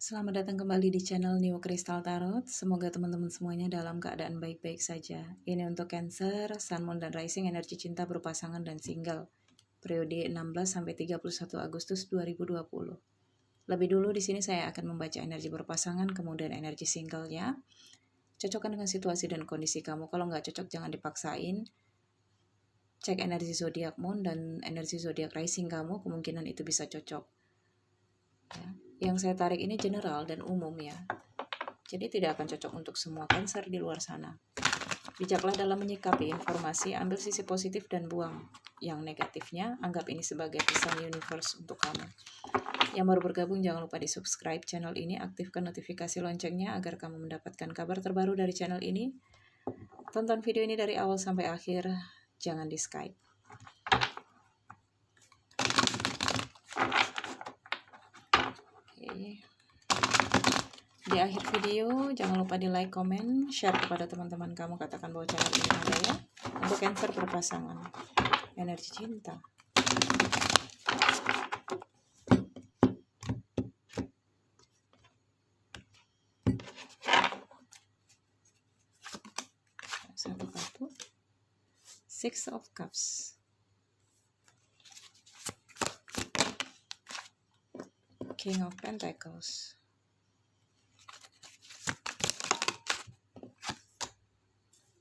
Selamat datang kembali di channel New Crystal Tarot. Semoga teman-teman semuanya dalam keadaan baik-baik saja. Ini untuk Cancer, Sun, Moon, dan Rising energi cinta berpasangan dan single. Periode 16-31 Agustus 2020. Lebih dulu di sini saya akan membaca energi berpasangan, kemudian energi singlenya. Cocokkan dengan situasi dan kondisi kamu. Kalau nggak cocok jangan dipaksain. Cek energi zodiak Moon dan energi zodiak Rising kamu, kemungkinan itu bisa cocok. Ya. Yang saya tarik ini general dan umum ya. Jadi tidak akan cocok untuk semua Cancer di luar sana. Bijaklah dalam menyikapi informasi, ambil sisi positif dan buang yang negatifnya. Anggap ini sebagai pesan universe untuk kamu. Yang baru bergabung jangan lupa di subscribe channel ini, aktifkan notifikasi loncengnya agar kamu mendapatkan kabar terbaru dari channel ini. Tonton video ini dari awal sampai akhir, jangan di skip. Di akhir video jangan lupa di like, komen, share kepada teman-teman kamu, katakan bahwa channel ini ada ya. Untuk Cancer berpasangan, energi cinta. Satu kartu, Six of Cups, King of Pentacles,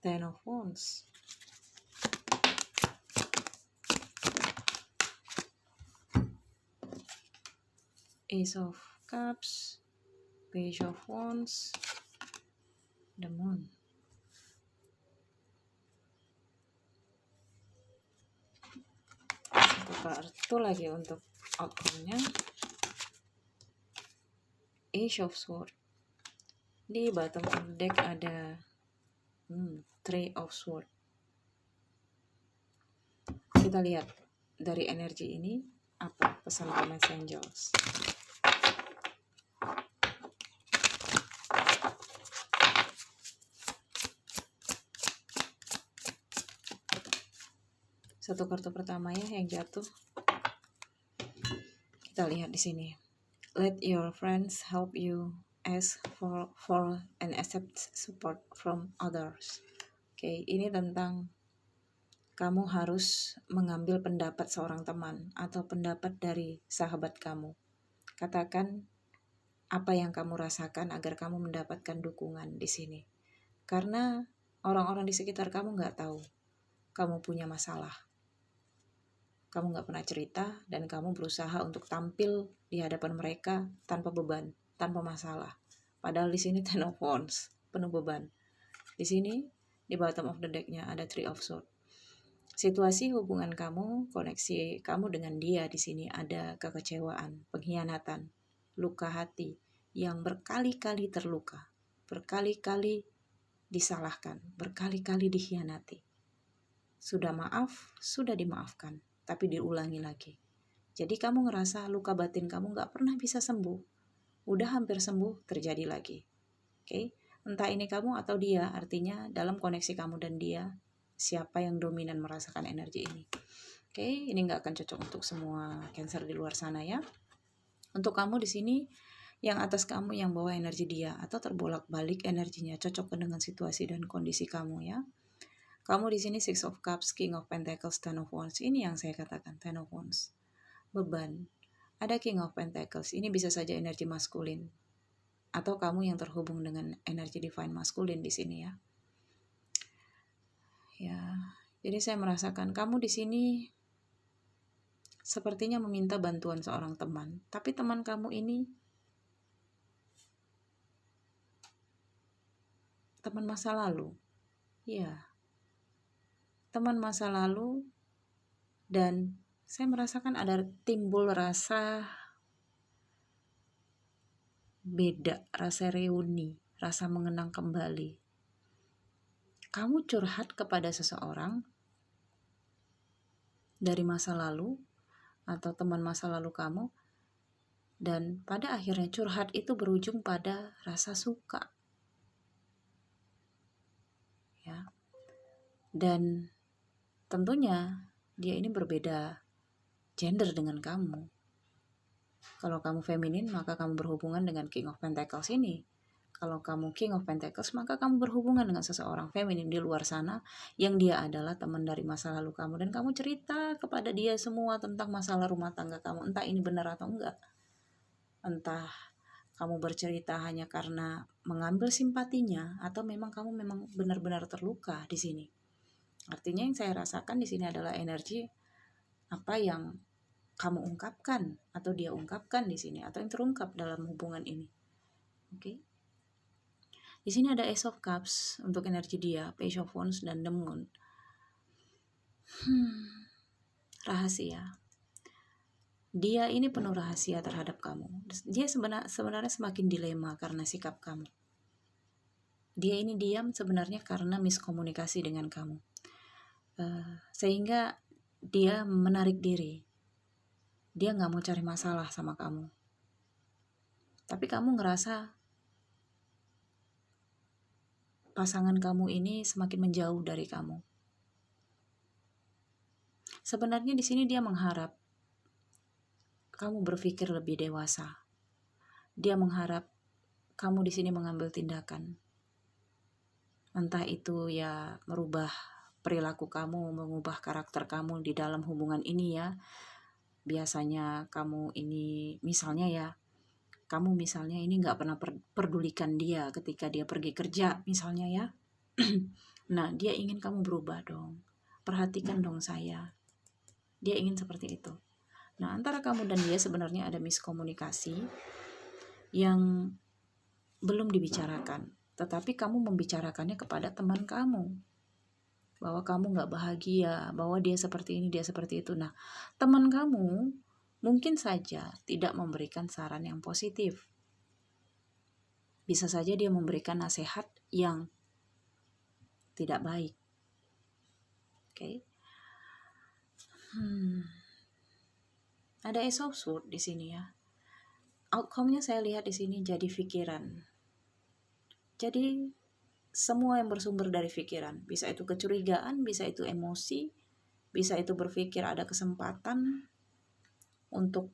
Ten of Wands, Ace of Cups, Page of Wands, the Moon. Satu kartu lagi untuk outcome-nya, Ace of Swords. Di bottom of the deck ada Three of Swords. Kita lihat dari energi ini apa pesan from angels. Satu kartu pertama ya yang jatuh. Kita lihat di sini. Let your friends help you, ask for and accept support from others. Oke, ini tentang kamu harus mengambil pendapat seorang teman atau pendapat dari sahabat kamu. Katakan apa yang kamu rasakan agar kamu mendapatkan dukungan di sini. Karena orang-orang di sekitar kamu nggak tahu kamu punya masalah. Kamu nggak pernah cerita dan kamu berusaha untuk tampil di hadapan mereka tanpa beban, tanpa masalah. Padahal di sini Ten of Wands, penuh beban. Di sini di bottom of the deck-nya ada Three of Swords. Situasi hubungan kamu, koneksi kamu dengan dia di sini ada kekecewaan, pengkhianatan, luka hati yang berkali-kali terluka, berkali-kali disalahkan, berkali-kali dikhianati. Sudah maaf, sudah dimaafkan, tapi diulangi lagi. Jadi kamu ngerasa luka batin kamu gak pernah bisa sembuh. Udah hampir sembuh, terjadi lagi. Oke, entah ini kamu atau dia, artinya dalam koneksi kamu dan dia, siapa yang dominan merasakan energi ini. Oke, ini gak akan cocok untuk semua Cancer di luar sana ya. Untuk kamu di sini, yang atas kamu yang bawa energi dia, atau terbolak-balik energinya, cocok dengan situasi dan kondisi kamu ya. Kamu di sini Six of Cups, King of Pentacles, Ten of Wands. Ini yang saya katakan, Ten of Wands. Beban. Ada King of Pentacles. Ini bisa saja energi maskulin. Atau kamu yang terhubung dengan energi divine maskulin di sini ya. Ya, jadi saya merasakan kamu di sini sepertinya meminta bantuan seorang teman. Tapi teman kamu ini teman masa lalu. Ya. teman masa lalu, dan saya merasakan ada timbul rasa beda, rasa reuni, rasa mengenang kembali. Kamu curhat kepada seseorang dari masa lalu atau teman masa lalu kamu, dan pada akhirnya curhat itu berujung pada rasa suka. Ya. Dan tentunya dia ini berbeda gender dengan kamu. Kalau kamu feminin, maka kamu berhubungan dengan King of Pentacles ini. Kalau kamu King of Pentacles, maka kamu berhubungan dengan seseorang feminin di luar sana yang dia adalah teman dari masa lalu kamu. Dan kamu cerita kepada dia semua tentang masalah rumah tangga kamu. Entah ini benar atau enggak. Entah kamu bercerita hanya karena mengambil simpatinya atau memang kamu memang benar-benar terluka di sini. Artinya yang saya rasakan di sini adalah energi apa yang kamu ungkapkan atau dia ungkapkan di sini atau yang terungkap dalam hubungan ini. Oke. Di sini ada Ace of Cups untuk energi dia, Page of Wands dan The Moon. Rahasia. Dia ini penuh rahasia terhadap kamu. Dia sebenarnya semakin dilema karena sikap kamu. Dia ini diam sebenarnya karena miskomunikasi dengan kamu. Sehingga dia menarik diri. Dia gak mau cari masalah sama kamu. Tapi kamu ngerasa pasangan kamu ini semakin menjauh dari kamu. Sebenarnya di sini dia mengharap kamu berpikir lebih dewasa. Dia mengharap kamu di sini mengambil tindakan. Entah itu ya merubah perilaku kamu, mengubah karakter kamu di dalam hubungan ini ya. Biasanya kamu ini misalnya ini gak pernah pedulikan dia ketika dia pergi kerja misalnya ya. Nah, dia ingin kamu berubah dong. Perhatikan dong saya. Dia ingin seperti itu. Nah, antara kamu dan dia sebenarnya ada miskomunikasi yang belum dibicarakan. Tetapi kamu membicarakannya kepada teman kamu. Bahwa kamu gak bahagia, bahwa dia seperti ini, dia seperti itu. Nah, teman kamu mungkin saja tidak memberikan saran yang positif. Bisa saja dia memberikan nasihat yang tidak baik. Oke. Ada Ace of Swords di sini ya. Outcome-nya saya lihat di sini jadi pikiran. Jadi semua yang bersumber dari pikiran. Bisa itu kecurigaan, bisa itu emosi, bisa itu berpikir ada kesempatan untuk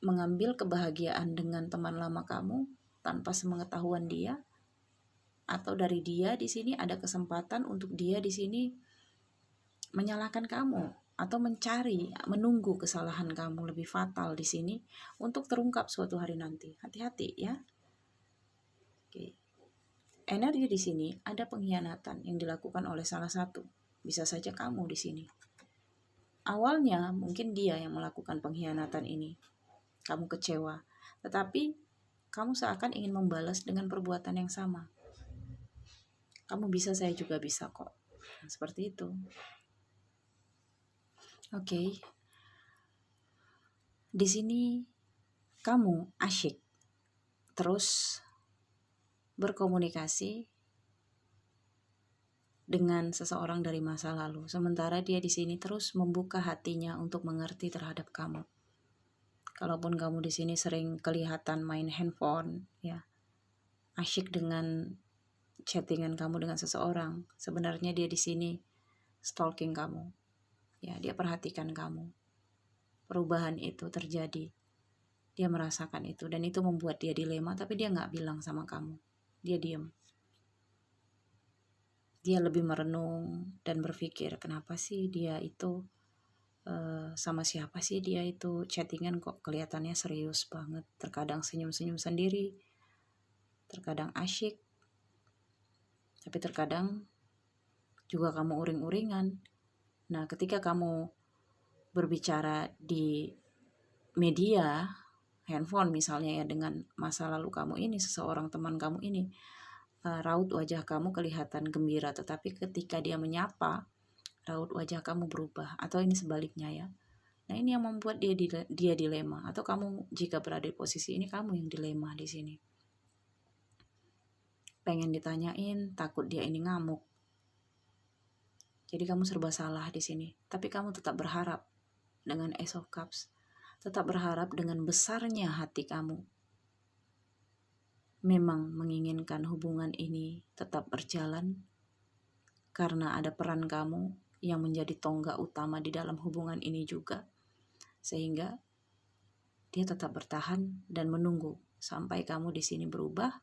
mengambil kebahagiaan dengan teman lama kamu tanpa sepengetahuan dia, atau dari dia di sini ada kesempatan untuk dia di sini menyalahkan kamu atau menunggu kesalahan kamu lebih fatal di sini untuk terungkap suatu hari nanti. Hati-hati ya. Oke. Energi di sini ada pengkhianatan yang dilakukan oleh salah satu. Bisa saja kamu di sini. Awalnya mungkin dia yang melakukan pengkhianatan ini. Kamu kecewa, tetapi kamu seakan ingin membalas dengan perbuatan yang sama. Kamu bisa, saya juga bisa kok. Seperti itu. Oke. Di sini kamu asyik terus berkomunikasi dengan seseorang dari masa lalu, sementara dia di sini terus membuka hatinya untuk mengerti terhadap kamu. Kalaupun kamu di sini sering kelihatan main handphone, ya, asyik dengan chattingan kamu dengan seseorang, sebenarnya dia di sini stalking kamu. Ya, dia perhatikan kamu. Perubahan itu terjadi. Dia merasakan itu dan itu membuat dia dilema, tapi dia nggak bilang sama kamu. Dia diam. Dia lebih merenung dan berpikir, kenapa sih dia itu sama siapa sih dia itu chattingan kok kelihatannya serius banget. Terkadang senyum-senyum sendiri, terkadang asyik, tapi terkadang juga kamu uring-uringan. Nah, ketika kamu berbicara di media, handphone misalnya ya, dengan masa lalu kamu ini, seseorang teman kamu ini, raut wajah kamu kelihatan gembira, tetapi ketika dia menyapa, raut wajah kamu berubah, atau ini sebaliknya ya. Nah, ini yang membuat dia dilema, atau kamu jika berada di posisi ini, kamu yang dilema di sini. Pengen ditanyain, takut dia ini ngamuk. Jadi kamu serba salah di sini, tapi kamu tetap berharap dengan Ace of Cups. Tetap berharap dengan besarnya hati kamu. Memang menginginkan hubungan ini tetap berjalan karena ada peran kamu yang menjadi tonggak utama di dalam hubungan ini juga. Sehingga dia tetap bertahan dan menunggu sampai kamu di sini berubah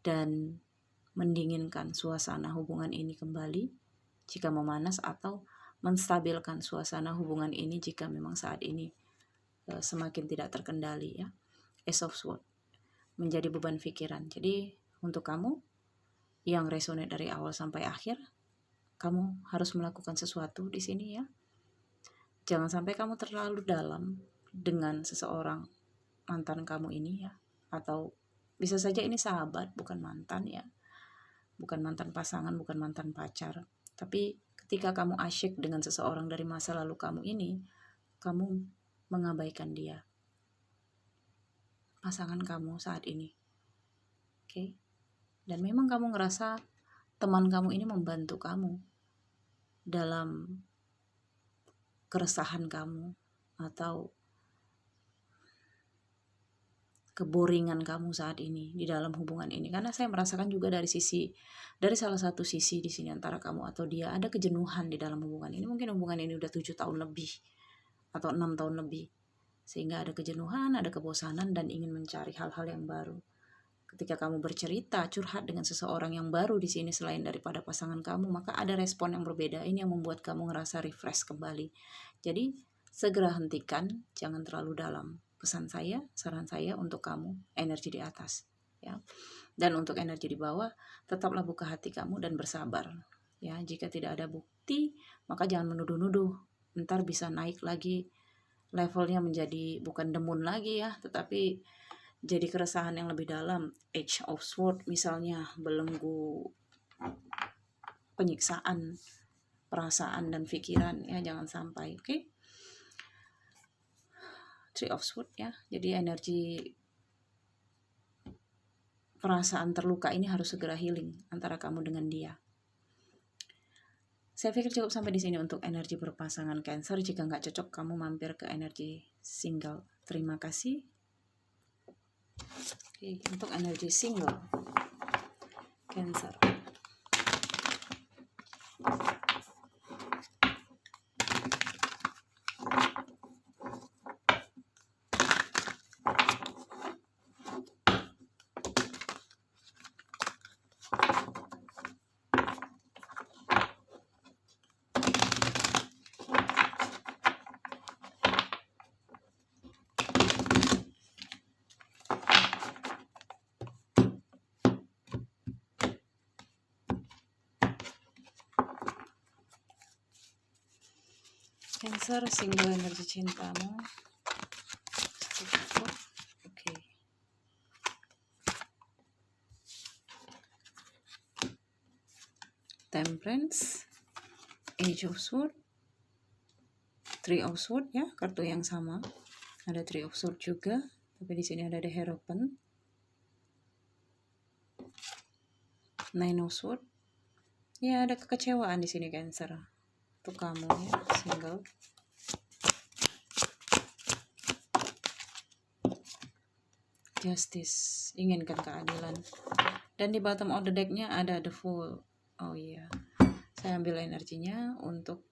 dan mendinginkan suasana hubungan ini kembali jika memanas, atau menstabilkan suasana hubungan ini jika memang saat ini semakin tidak terkendali ya. Ace of Swords menjadi beban pikiran. Jadi untuk kamu yang resonate dari awal sampai akhir, kamu harus melakukan sesuatu di sini ya. Jangan sampai kamu terlalu dalam dengan seseorang, mantan kamu ini ya, atau bisa saja ini sahabat, bukan mantan ya, bukan mantan pasangan, bukan mantan pacar. Tapi ketika kamu asyik dengan seseorang dari masa lalu kamu ini, kamu mengabaikan dia, pasangan kamu saat ini. Oke? Dan memang kamu ngerasa teman kamu ini membantu kamu dalam keresahan kamu atau keboringan kamu saat ini di dalam hubungan ini. Karena saya merasakan juga dari salah satu sisi di sini antara kamu atau dia ada kejenuhan di dalam hubungan ini. Mungkin hubungan ini udah 7 tahun lebih atau 6 tahun lebih. Sehingga ada kejenuhan, ada kebosanan dan ingin mencari hal-hal yang baru. Ketika kamu bercerita, curhat dengan seseorang yang baru di sini selain daripada pasangan kamu, maka ada respon yang berbeda. Ini yang membuat kamu ngerasa refresh kembali. Jadi segera hentikan, jangan terlalu dalam. Pesan saya, saran saya untuk kamu, energi di atas ya. Dan untuk energi di bawah, tetaplah buka hati kamu dan bersabar ya. Jika tidak ada bukti, maka jangan menuduh-nuduh. Ntar bisa naik lagi levelnya menjadi bukan demun lagi ya, tetapi jadi keresahan yang lebih dalam. Age of Swords misalnya, belenggu penyiksaan perasaan dan pikiran ya, jangan sampai. Oke? Three of Swords ya. Jadi energi perasaan terluka ini harus segera healing antara kamu dengan dia. Saya pikir cukup sampai di sini untuk energi berpasangan Cancer. Jika nggak cocok, kamu mampir ke energi single. Terima kasih. Oke, untuk energi single Cancer. Cancer, single energi cintamu. Oke. Temperance, Age of Swords, Three of Swords ya, kartu yang sama. Ada Three of Swords juga, tapi di sini ada The Hierophant. Nine of Swords. Ya, ada kekecewaan di sini Cancer. Untuk kamu ya, single. Justice, inginkan keadilan. Dan di bottom of the deck-nya ada The Fool. Oh iya, saya ambil energinya untuk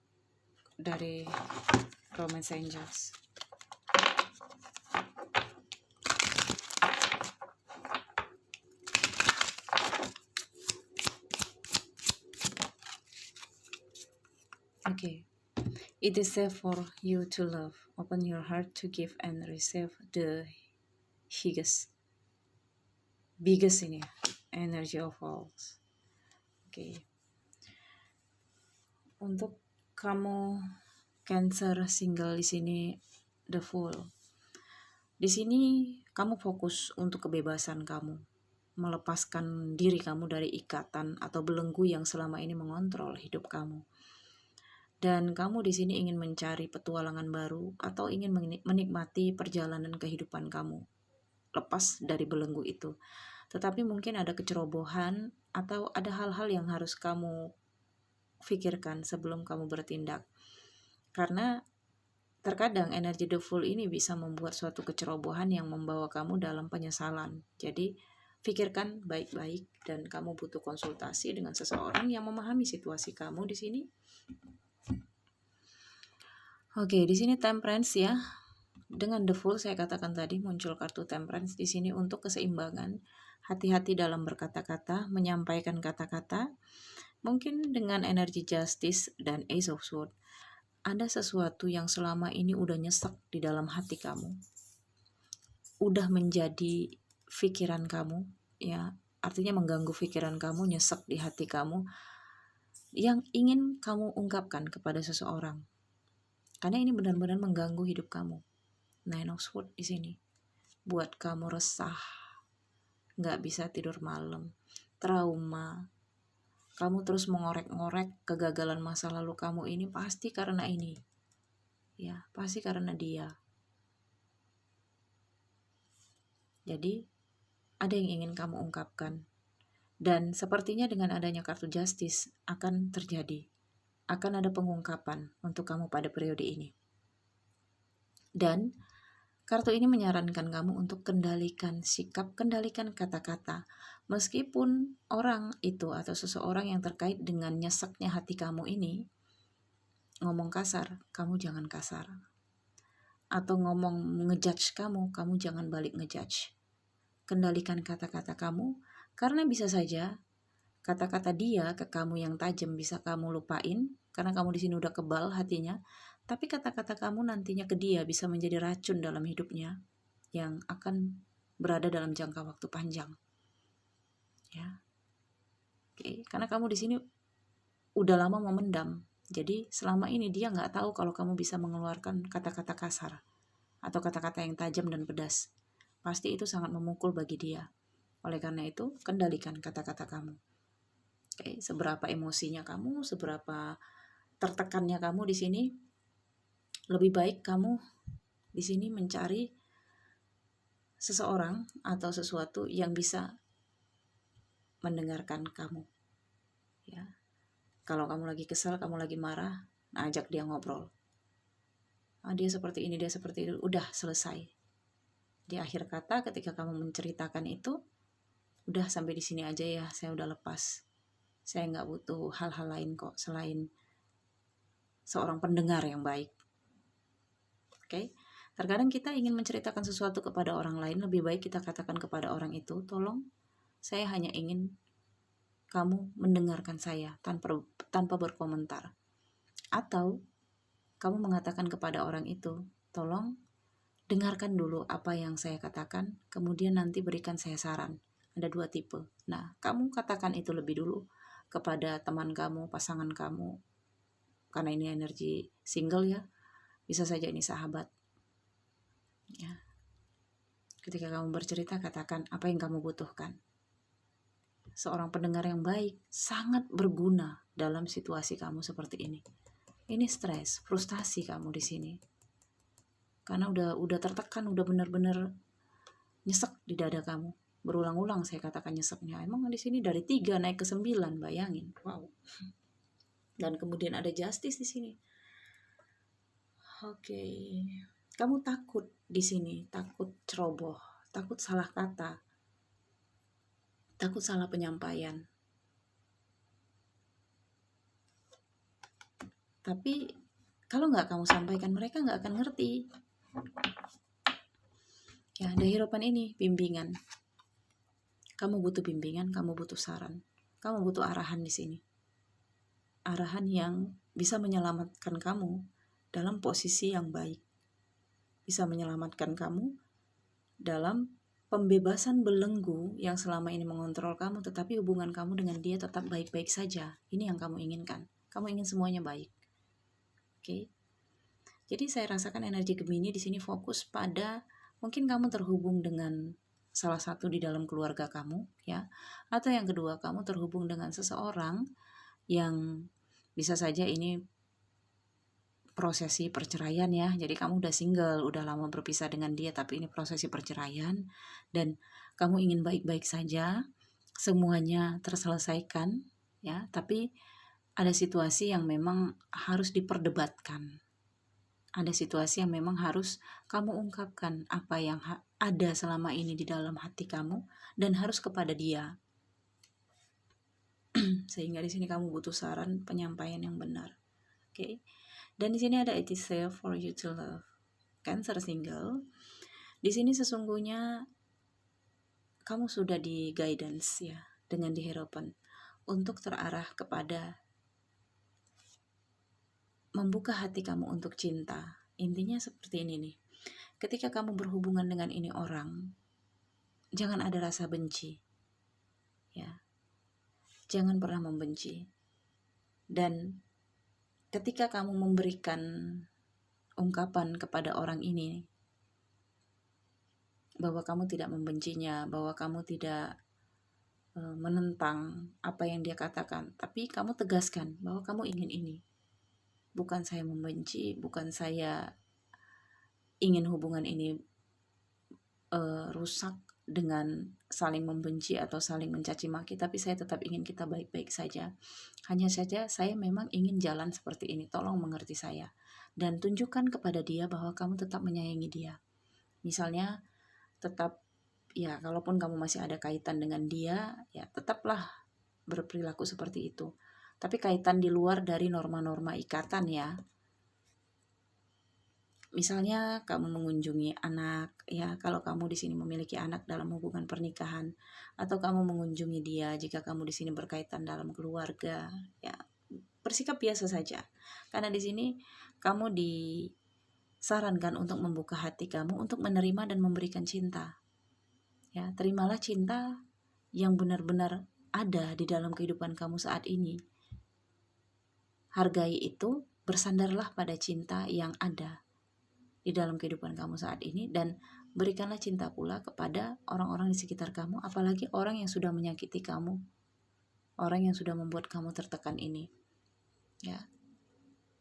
dari Romance Angels. Okay. It is safe for you to love. Open your heart to give and receive the biggest ini energy of all. Okay. Untuk kamu Cancer single di sini, The Fool. Di sini kamu fokus untuk kebebasan kamu, melepaskan diri kamu dari ikatan atau belenggu yang selama ini mengontrol hidup kamu. Dan kamu di sini ingin mencari petualangan baru atau ingin menikmati perjalanan kehidupan kamu lepas dari belenggu itu. Tetapi mungkin ada kecerobohan atau ada hal-hal yang harus kamu pikirkan sebelum kamu bertindak. Karena terkadang energi The Fool ini bisa membuat suatu kecerobohan yang membawa kamu dalam penyesalan. Jadi pikirkan baik-baik dan kamu butuh konsultasi dengan seseorang yang memahami situasi kamu di sini. Oke, di sini Temperance ya. Dengan The Fool saya katakan tadi muncul kartu Temperance di sini untuk keseimbangan. Hati-hati dalam berkata-kata, menyampaikan kata-kata. Mungkin dengan energi Justice dan Ace of Swords, ada sesuatu yang selama ini udah nyesek di dalam hati kamu. Udah menjadi pikiran kamu, ya. Artinya mengganggu pikiran kamu, nyesek di hati kamu, yang ingin kamu ungkapkan kepada seseorang. Karena ini benar-benar mengganggu hidup kamu. Nine of Swords di sini buat kamu resah, nggak bisa tidur malam, trauma. Kamu terus mengorek-ngorek kegagalan masa lalu kamu ini pasti karena ini, ya pasti karena dia. Jadi ada yang ingin kamu ungkapkan, dan sepertinya dengan adanya kartu Justice akan terjadi. Akan ada pengungkapan untuk kamu pada periode ini. Dan kartu ini menyarankan kamu untuk kendalikan sikap, kendalikan kata-kata. Meskipun orang itu atau seseorang yang terkait dengan nyeseknya hati kamu ini ngomong kasar, kamu jangan kasar. Atau ngomong ngejudge kamu jangan balik ngejudge. Kendalikan kata-kata kamu, karena bisa saja kata-kata dia ke kamu yang tajam bisa kamu lupain, karena kamu di sini udah kebal hatinya. Tapi kata-kata kamu nantinya ke dia bisa menjadi racun dalam hidupnya yang akan berada dalam jangka waktu panjang. Ya. Oke, karena kamu di sini udah lama memendam. Jadi selama ini dia nggak tahu kalau kamu bisa mengeluarkan kata-kata kasar atau kata-kata yang tajam dan pedas. Pasti itu sangat memukul bagi dia. Oleh karena itu, kendalikan kata-kata kamu. Oke, seberapa emosinya kamu, seberapa tertekannya kamu di sini, lebih baik kamu di sini mencari seseorang atau sesuatu yang bisa mendengarkan kamu. Ya. Kalau kamu lagi kesal, kamu lagi marah, ajak dia ngobrol. Dia seperti ini, dia seperti itu, udah selesai. Di akhir kata ketika kamu menceritakan itu, udah sampai di sini aja ya, saya udah lepas. Saya nggak butuh hal-hal lain kok selain seorang pendengar yang baik. Oke? Terkadang kita ingin menceritakan sesuatu kepada orang lain, lebih baik kita katakan kepada orang itu, tolong, saya hanya ingin kamu mendengarkan saya tanpa berkomentar. Atau kamu mengatakan kepada orang itu, tolong dengarkan dulu apa yang saya katakan, kemudian nanti berikan saya saran. Ada 2 tipe. Nah, kamu katakan itu lebih dulu kepada teman kamu, pasangan kamu. Karena ini energi single ya, bisa saja ini sahabat. Ya. Ketika kamu bercerita, katakan apa yang kamu butuhkan. Seorang pendengar yang baik sangat berguna dalam situasi kamu seperti ini. Ini stres, frustasi kamu di sini. Karena udah tertekan, udah benar-benar nyesek di dada kamu. Berulang-ulang saya katakan nyeseknya. Emang di sini dari 3 naik ke 9, bayangin. Wow. Dan kemudian ada Justice di sini. Oke. Kamu takut di sini, takut ceroboh, takut salah kata, takut salah penyampaian. Tapi kalau nggak kamu sampaikan, mereka nggak akan ngerti. Ya, ada harapan ini, bimbingan. Kamu butuh bimbingan, kamu butuh saran, kamu butuh arahan di sini. Arahan yang bisa menyelamatkan kamu dalam posisi yang baik. Bisa menyelamatkan kamu dalam pembebasan belenggu yang selama ini mengontrol kamu, tetapi hubungan kamu dengan dia tetap baik-baik saja. Ini yang kamu inginkan. Kamu ingin semuanya baik. Oke. Jadi saya rasakan energi Gemini di sini fokus pada mungkin kamu terhubung dengan salah satu di dalam keluarga kamu, ya. Atau yang kedua, kamu terhubung dengan seseorang yang bisa saja ini prosesi perceraian ya. Jadi kamu udah single, udah lama berpisah dengan dia, tapi ini prosesi perceraian dan kamu ingin baik-baik saja, semuanya terselesaikan ya, tapi ada situasi yang memang harus diperdebatkan. Ada situasi yang memang harus kamu ungkapkan apa yang ada selama ini di dalam hati kamu dan harus kepada dia. Sehingga di sini kamu butuh saran penyampaian yang benar. Oke. Dan di sini ada it is safe for you to love. Cancer single. Di sini sesungguhnya kamu sudah di guidance ya, dengan diharapan untuk terarah kepada membuka hati kamu untuk cinta. Intinya seperti ini nih. Ketika kamu berhubungan dengan ini orang, jangan ada rasa benci. Ya. Jangan pernah membenci. Dan ketika kamu memberikan ungkapan kepada orang ini bahwa kamu tidak membencinya, bahwa kamu tidak menentang apa yang dia katakan, tapi kamu tegaskan bahwa kamu ingin ini. Bukan saya membenci, bukan saya ingin hubungan ini rusak dengan saling membenci atau saling mencaci maki, tapi saya tetap ingin kita baik-baik saja. Hanya saja saya memang ingin jalan seperti ini, tolong mengerti saya. Dan tunjukkan kepada dia bahwa kamu tetap menyayangi dia. Misalnya tetap, ya kalaupun kamu masih ada kaitan dengan dia, ya tetaplah berperilaku seperti itu. Tapi kaitan di luar dari norma-norma ikatan ya. Misalnya kamu mengunjungi anak, ya kalau kamu di sini memiliki anak dalam hubungan pernikahan, atau kamu mengunjungi dia jika kamu di sini berkaitan dalam keluarga, ya bersikap biasa saja. Karena di sini kamu disarankan untuk membuka hati kamu untuk menerima dan memberikan cinta. Ya, terimalah cinta yang benar-benar ada di dalam kehidupan kamu saat ini. Hargai itu, bersandarlah pada cinta yang ada di dalam kehidupan kamu saat ini, dan berikanlah cinta pula kepada orang-orang di sekitar kamu, apalagi orang yang sudah menyakiti kamu, orang yang sudah membuat kamu tertekan ini. Ya,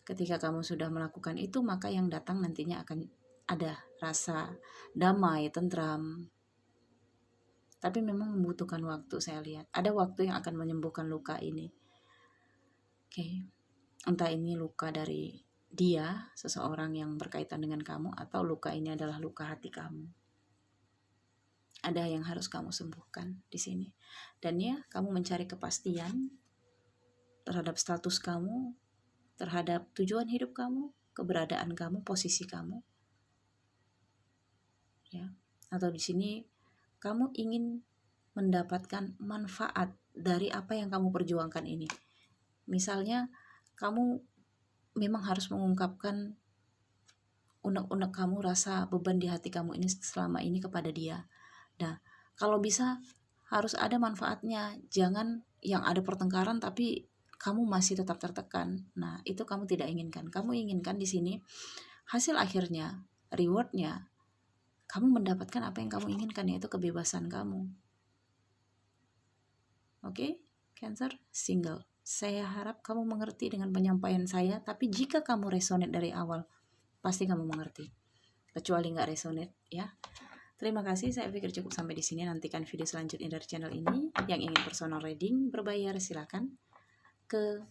ketika kamu sudah melakukan itu, maka yang datang nantinya akan ada rasa damai, tentram. Tapi memang membutuhkan waktu, saya lihat. Ada waktu yang akan menyembuhkan luka ini. Oke. Entah ini luka dari dia, seseorang yang berkaitan dengan kamu, atau luka ini adalah luka hati kamu. Ada yang harus kamu sembuhkan di sini. Dan ya, kamu mencari kepastian terhadap status kamu, terhadap tujuan hidup kamu, keberadaan kamu, posisi kamu. Ya. Atau di sini kamu ingin mendapatkan manfaat dari apa yang kamu perjuangkan ini. Misalnya, kamu memang harus mengungkapkan unek-unek kamu, rasa beban di hati kamu ini selama ini kepada dia. Nah, kalau bisa harus ada manfaatnya. Jangan yang ada pertengkaran tapi kamu masih tetap tertekan. Nah, itu kamu tidak inginkan. Kamu inginkan di sini hasil akhirnya, rewardnya, kamu mendapatkan apa yang kamu inginkan, yaitu kebebasan kamu. Oke, Cancer single. Saya harap kamu mengerti dengan penyampaian saya, tapi jika kamu resonate dari awal, pasti kamu mengerti. Kecuali nggak resonate, ya. Terima kasih, saya pikir cukup sampai di sini. Nantikan video selanjutnya dari channel ini. Yang ingin personal reading berbayar silakan ke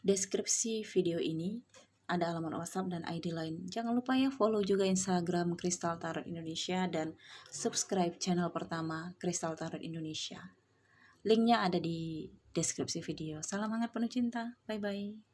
deskripsi video ini. Ada alamat WhatsApp dan ID lain. Jangan lupa ya follow juga Instagram Crystal Tarot Indonesia dan subscribe channel pertama Crystal Tarot Indonesia. Linknya ada di deskripsi video. Salam hangat penuh cinta. Bye-bye.